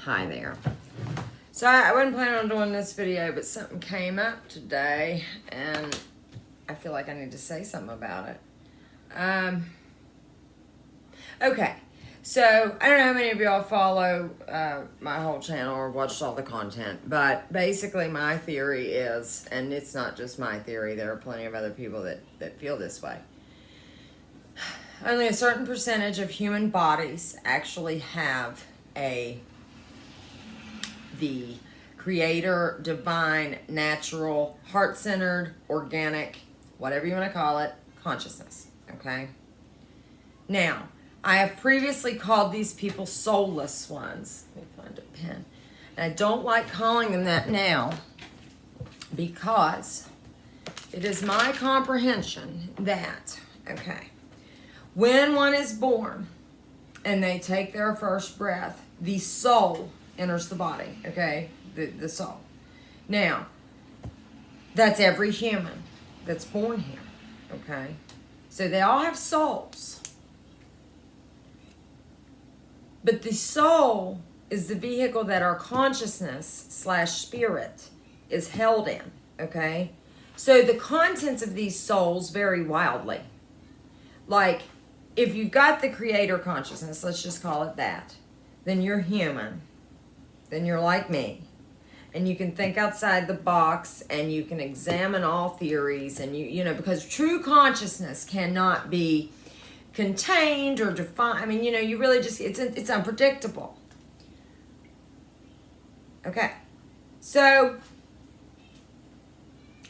Hi there. So I wasn't planning on doing this video, but something came up today, and I feel like I need to say something about it. Okay, so I don't know how many of y'all follow my whole channel or watched all the content, but basically my theory is, and it's not just my theory, there are plenty of other people that feel this way. Only a certain percentage of human bodies actually have the creator, divine, natural, heart-centered, organic, whatever you want to call it, consciousness, okay? Now, I have previously called these people soulless ones. Let me find a pen. And I don't like calling them that now because it is my comprehension that, okay, when one is born and they take their first breath, the soul enters the body, okay? The soul. Now, that's every human that's born here, okay? So they all have souls. But the soul is the vehicle that our consciousness / spirit is held in, okay? So the contents of these souls vary wildly. Like, if you've got the creator consciousness, let's just call it that, then you're human. Then you're like me. And you can think outside the box and you can examine all theories and you know, because true consciousness cannot be contained or defined. I mean, you know, you really just, it's unpredictable. Okay. So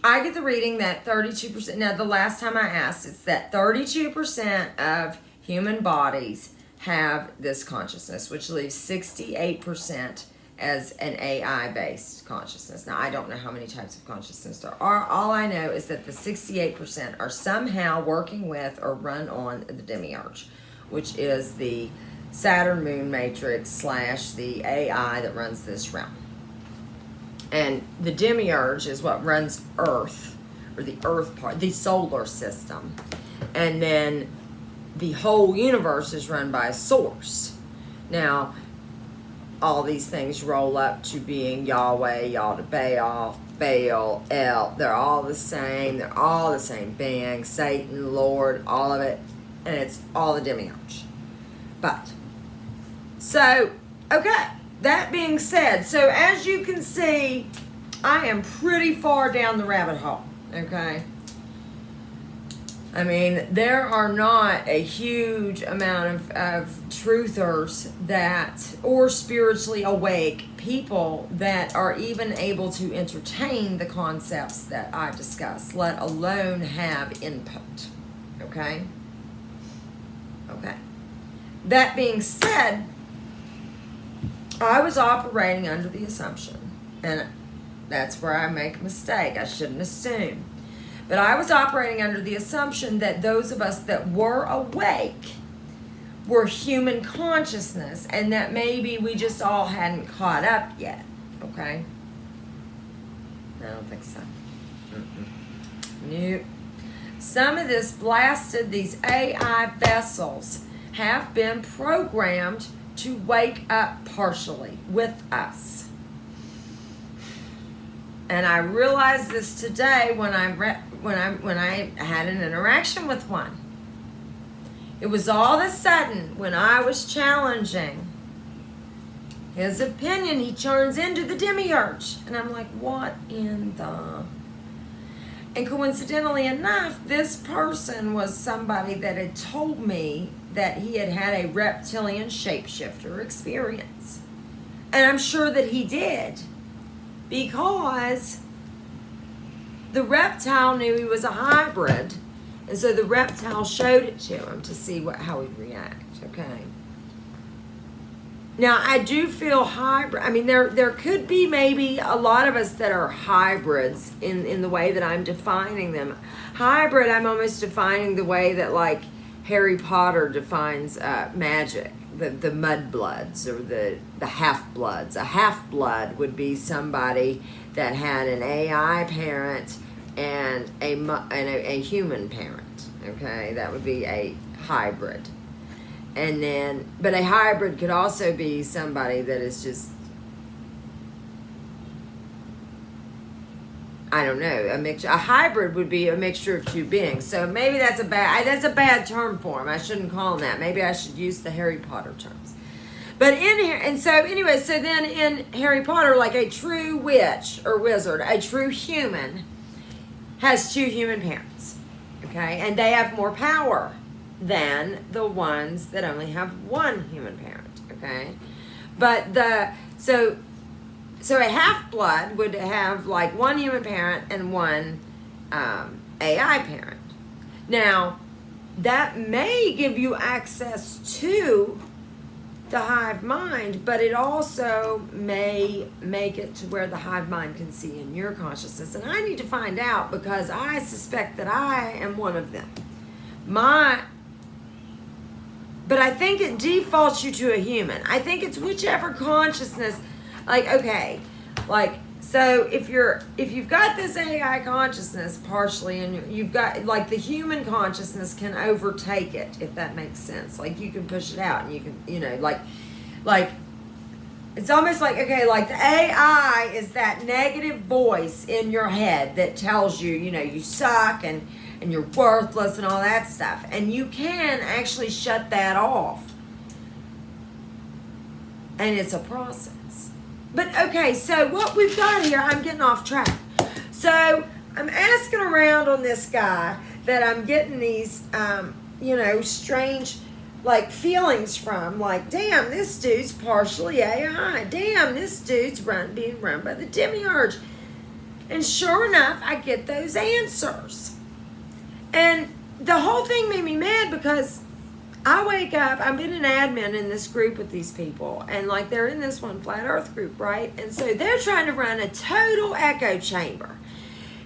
I get the reading that 32%, now the last time I asked, it's that 32% of human bodies have this consciousness, which leaves 68% as an AI-based consciousness. Now, I don't know how many types of consciousness there are. All I know is that the 68% are somehow working with or run on the demiurge, which is the Saturn moon matrix / the AI that runs this realm. And the demiurge is what runs Earth, or the Earth part, the solar system. And then the whole universe is run by a source. Now, all these things roll up to being Yahweh, Yaldabaoth, Baal, El. They're all the same. They're all the same being. Satan, Lord, all of it. And it's all the demiurge. But, so, okay. That being said, so as you can see, I am pretty far down the rabbit hole, okay? I mean, there are not a huge amount of truthers that, or spiritually awake people that are even able to entertain the concepts that I discuss, let alone have input, okay? Okay. That being said, I was operating under the assumption, and that's where I make a mistake. I shouldn't assume. But I was operating under the assumption that those of us that were awake were human consciousness and that maybe we just all hadn't caught up yet, okay? I don't think so. Nope. Some of this blasted, these AI vessels have been programmed to wake up partially with us. And I realized this today when I had an interaction with one. It was all of a sudden when I was challenging his opinion, he turns into the demiurge. And I'm like, what in the... And coincidentally enough, this person was somebody that had told me that he had had a reptilian shapeshifter experience. And I'm sure that he did. Because the reptile knew he was a hybrid. And so the reptile showed it to him to see how he'd react, okay? Now, I do feel hybrid. I mean, there could be maybe a lot of us that are hybrids in the way that I'm defining them. Hybrid, I'm almost defining the way that, like, Harry Potter defines magic. The mudbloods or the half-bloods. A half-blood would be somebody that had an AI parent and a human parent, okay? That would be a hybrid. And then, but a hybrid could also be somebody that is just I don't know, a mixture. A hybrid would be a mixture of two beings. So maybe that's a bad term for them. I shouldn't call them that. Maybe I should use the Harry Potter terms. But in here, and so anyway, so then in Harry Potter, like a true witch or wizard, a true human has two human parents, okay? And they have more power than the ones that only have one human parent, okay? But so a half-blood would have like one human parent and one AI parent. Now, that may give you access to the hive mind, but it also may make it to where the hive mind can see in your consciousness. And I need to find out, because I suspect that I am one of them. But I think it defaults you to a human. I think it's whichever consciousness, like, okay, like, so if you've got this AI consciousness partially, and you've got, like, the human consciousness can overtake it, if that makes sense. Like, you can push it out, and you can, like, it's almost like, okay, like the AI is that negative voice in your head that tells you, you suck and you're worthless and all that stuff. And you can actually shut that off. And it's a process. But okay, so what we've got here, I'm getting off track. So I'm asking around on this guy that I'm getting these, strange, like, feelings from. Like, damn, this dude's partially AI. Damn, this dude's being run by the demiurge. And sure enough, I get those answers. And the whole thing made me mad, because I wake up, I've been an admin in this group with these people, and like they're in this one flat earth group, right? And so they're trying to run a total echo chamber.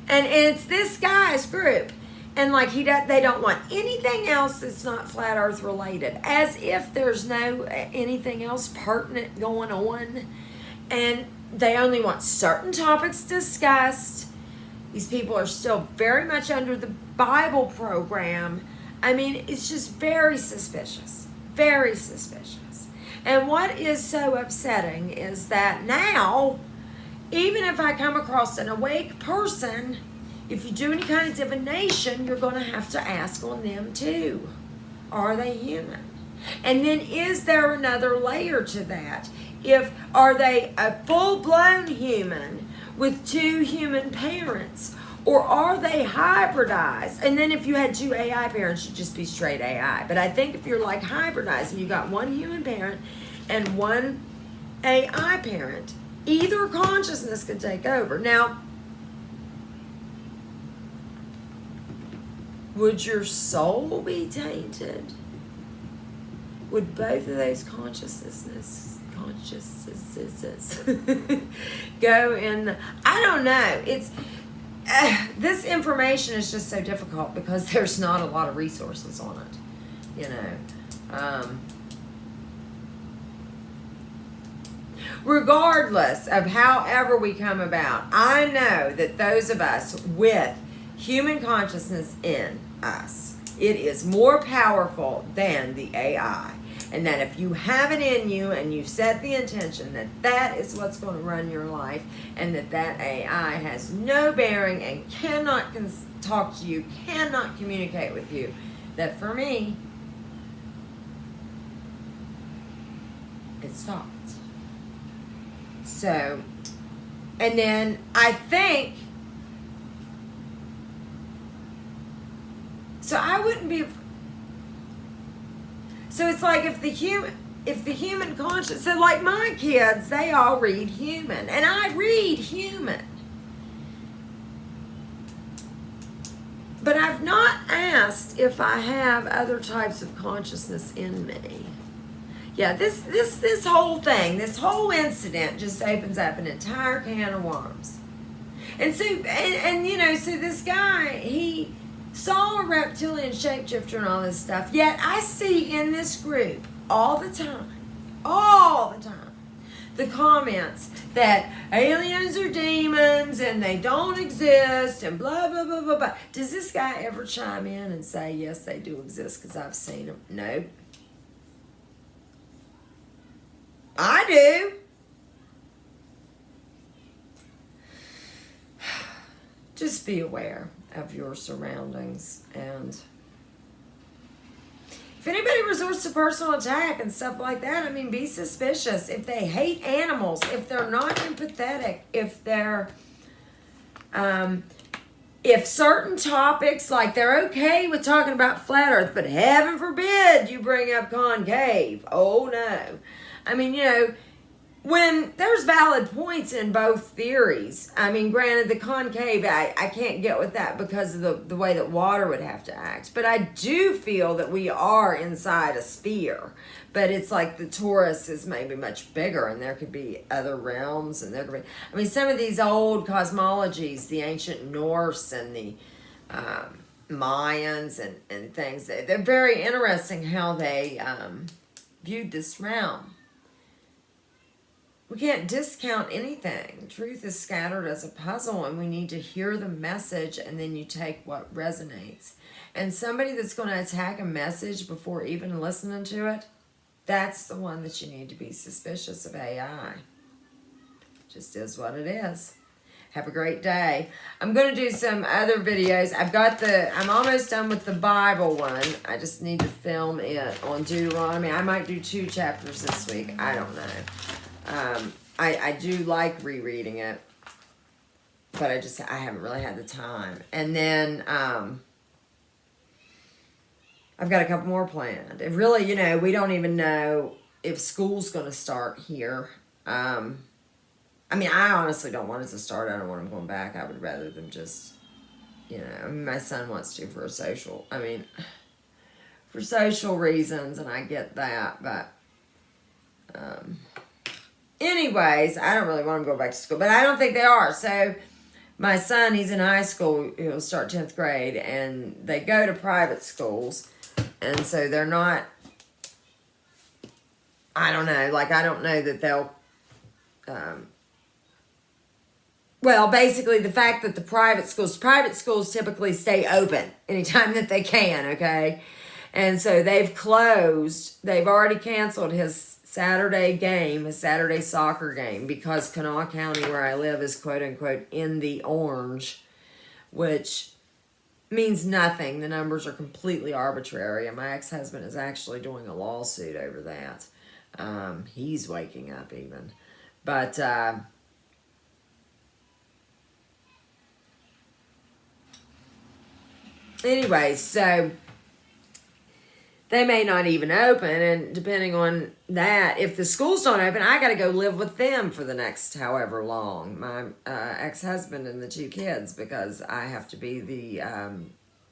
And it's this guy's group. And like they don't want anything else that's not flat earth related, as if there's no anything else pertinent going on. And they only want certain topics discussed. These people are still very much under the Bible program. I mean, it's just very suspicious. Very suspicious. And what is so upsetting is that now, even if I come across an awake person, if you do any kind of divination, you're going to have to ask on them too. Are they human? And then is there another layer to that? Are they a full-blown human with two human parents? Or are they hybridized? And then if you had two AI parents, you'd just be straight AI. But I think if you're like hybridized and you got one human parent and one AI parent, either consciousness could take over. Now, would your soul be tainted? Would both of those consciousnesses go in I don't know. It's this information is just so difficult because there's not a lot of resources on it, regardless of however we come about, I know that those of us with human consciousness in us, it is more powerful than the AI. And that if you have it in you and you set the intention that that is what's going to run your life, and that AI has no bearing and cannot talk to you, cannot communicate with you, that for me, it stopped. So, and then I think, so I wouldn't be... So it's like if the human conscious, so like my kids, they all read human, and I read human. But I've not asked if I have other types of consciousness in me. Yeah, this whole thing, this whole incident just opens up an entire can of worms. And so, so this guy, he saw a reptilian shapeshifter and all this stuff. Yet I see in this group all the time, the comments that aliens are demons and they don't exist and blah, blah, blah, blah, blah. Does this guy ever chime in and say, yes, they do exist because I've seen them? No. I do. just be aware of your surroundings. And if anybody resorts to personal attack and stuff like that, I mean, be suspicious. If they hate animals, if they're not empathetic, if they're, if certain topics, like they're okay with talking about flat earth, but heaven forbid you bring up concave. Oh no. I mean, you know, when there's valid points in both theories, I mean, granted, the concave, I can't get with that because of the way that water would have to act. But I do feel that we are inside a sphere. But it's like the torus is maybe much bigger, and there could be other realms, and there could be, I mean, some of these old cosmologies, the ancient Norse and the Mayans and things, they're very interesting how they viewed this realm. We can't discount anything. Truth is scattered as a puzzle, and we need to hear the message, and then you take what resonates. And somebody that's going to attack a message before even listening to it, that's the one that you need to be suspicious of AI. Just is what it is. Have a great day. I'm going to do some other videos. I'm almost done with the Bible one. I just need to film it on Deuteronomy. I might do 2 chapters this week. I don't know. I do like rereading it, but I haven't really had the time. And then, I've got a couple more planned. And really, you know, we don't even know if school's going to start here. I mean, I honestly don't want it to start. I don't want them going back. I would rather them just, you know, I mean, my son wants to for social reasons, and I get that, but, anyways, I don't really want them to go back to school, but I don't think they are. So my son, he's in high school. He'll start 10th grade, and they go to private schools. And so they're not, I don't know, like I don't know that they'll, well, basically the fact that the private schools typically stay open anytime that they can, okay? And so they've already canceled his Saturday game, his Saturday soccer game, because Kanawha County, where I live, is quote-unquote in the orange, which means nothing. The numbers are completely arbitrary, and my ex-husband is actually doing a lawsuit over that. He's waking up even. But anyway, so they may not even open, and depending on that, if the schools don't open, I got to go live with them for the next however long, my ex-husband and the 2 kids, because I have to be the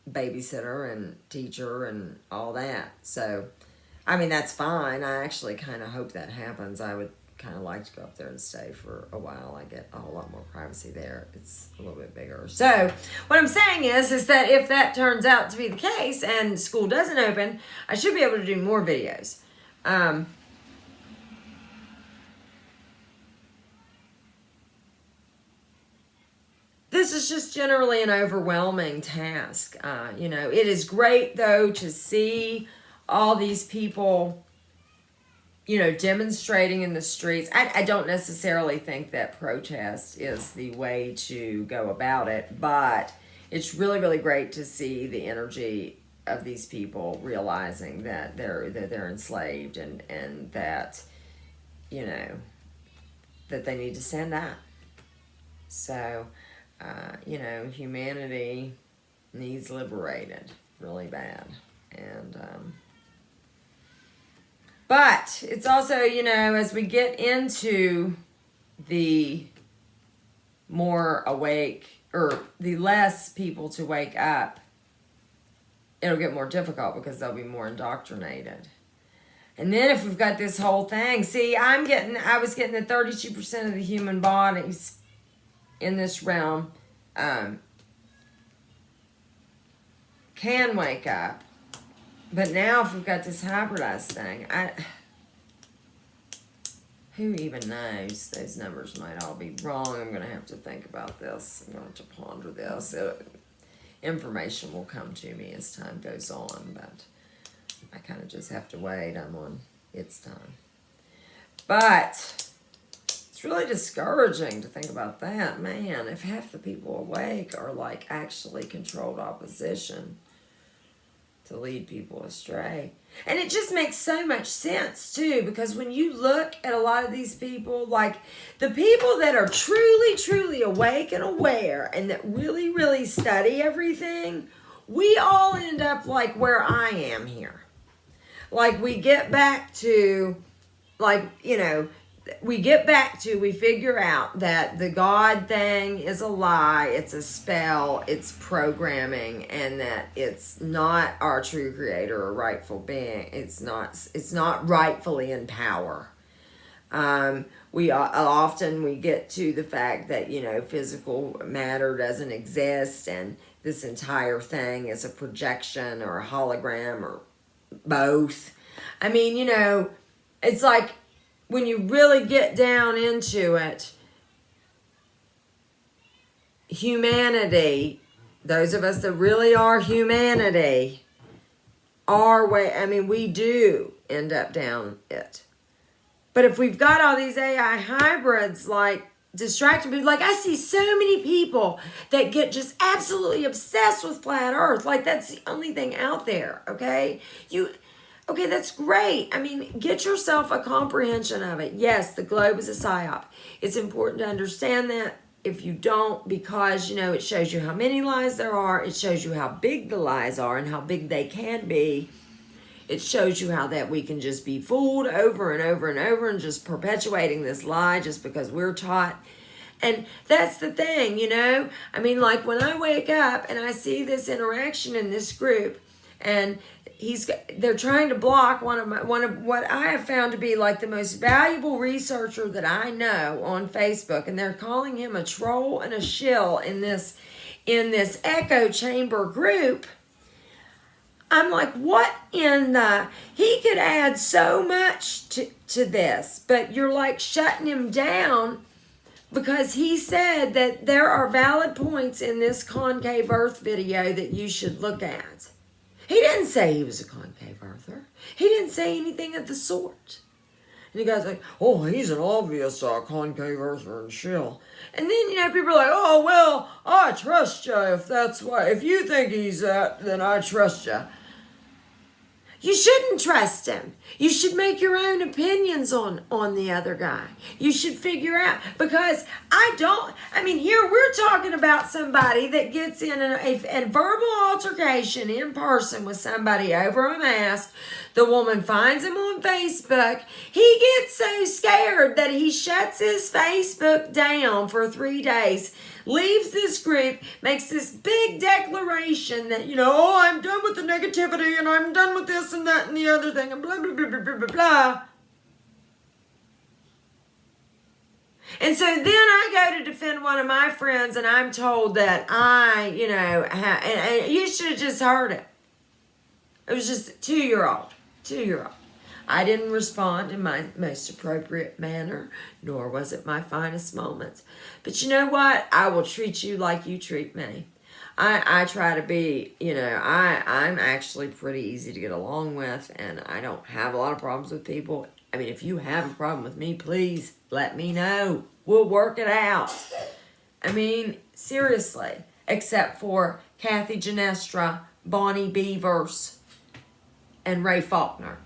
babysitter and teacher and all that. So, I mean, that's fine. I actually kind of hope that happens. I would kind of like to go up there and stay for a while. I get a whole lot more privacy there. It's a little bit bigger. So what I'm saying is that if that turns out to be the case and school doesn't open, I should be able to do more videos. This is just generally an overwhelming task. You know, it is great though to see all these people, you know, demonstrating in the streets. I don't necessarily think that protest is the way to go about it, but it's really, really great to see the energy of these people realizing that they're enslaved and that, you know, that they need to stand up. So, you know, humanity needs liberated really bad. And, but it's also, you know, as we get into the more awake, or the less people to wake up, it'll get more difficult because they'll be more indoctrinated. And then if we've got this whole thing, see, I was getting that 32% of the human bodies in this realm can wake up. But now if we've got this hybridized thing, who even knows? Those numbers might all be wrong. I'm going to have to think about this. I'm going to have to ponder this. Information will come to me as time goes on, but I kind of just have to wait. I'm on its time. But it's It's really discouraging to think about that. Man, if half the people awake are like actually controlled opposition to lead people astray. And it just makes so much sense too, because when you look at a lot of these people, like the people that are truly, truly awake and aware and that really, really study everything, we all end up like where I am here. Like we get back to, like, you know, we figure out that the God thing is a lie, it's a spell, it's programming, and that it's not our true creator or rightful being. It's not rightfully in power. We often get to the fact that, you know, physical matter doesn't exist and this entire thing is a projection or a hologram or both. I mean, you know, it's like, when you really get down into it, humanity, those of us that really are humanity, we do end up down it. But if we've got all these AI hybrids, like, distracting people, like, I see so many people that get just absolutely obsessed with flat earth. Like, that's the only thing out there, okay? Okay, that's great. I mean, get yourself a comprehension of it. Yes, the globe is a psyop. It's important to understand that. If you don't, because, you know, it shows you how many lies there are. It shows you how big the lies are and how big they can be. It shows you how that we can just be fooled over and over and over and just perpetuating this lie just because we're taught. And that's the thing, you know. I mean, like when I wake up and I see this interaction in this group and they're trying to block one of what I have found to be like the most valuable researcher that I know on Facebook, and they're calling him a troll and a shill in this echo chamber group. I'm like, what in the, he could add so much to this, but you're like shutting him down because he said that there are valid points in this concave earth video that you should look at. He didn't say he was a concave earther. He didn't say anything of the sort. And the guy's like, oh, he's an obvious concave earther and shill. And then, you know, people are like, oh, well, I trust you if that's why. If you think he's that, then I trust you. You shouldn't trust him. You should make your own opinions on the other guy. You should figure out, because here we're talking about somebody that gets in a verbal altercation in person with somebody over a mask. The woman finds him on Facebook. He gets so scared that he shuts his Facebook down for 3 days, leaves this group, makes this big declaration that, you know, oh, I'm done with the negativity and I'm done with this and that and the other thing and blah, blah, blah, blah, blah, blah, blah. And so then I go to defend one of my friends and I'm told that and you should have just heard it. It was just a 2-year-old. I didn't respond in my most appropriate manner, nor was it my finest moments. But you know what? I will treat you like you treat me. I try to be, you know, I'm actually pretty easy to get along with, and I don't have a lot of problems with people. I mean, if you have a problem with me, please let me know. We'll work it out. I mean, seriously, except for Kathy Genestra, Bonnie Beavers, and Ray Faulkner.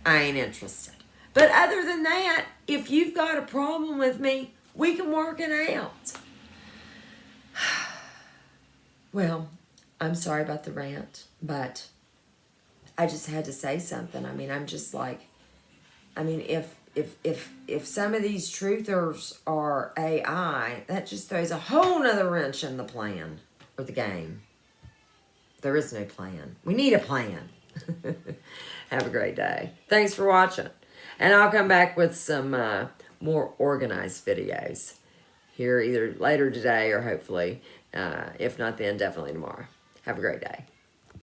I ain't interested. But other than that, if you've got a problem with me, we can work it out. Well, I'm sorry about the rant, but I just had to say something. I mean, I'm just like, I mean, if some of these truthers are AI, that just throws a whole nother wrench in the plan or the game. There is no plan. We need a plan. Have a great day. Thanks for watching. And I'll come back with some more organized videos here either later today or hopefully, if not then, definitely tomorrow. Have a great day.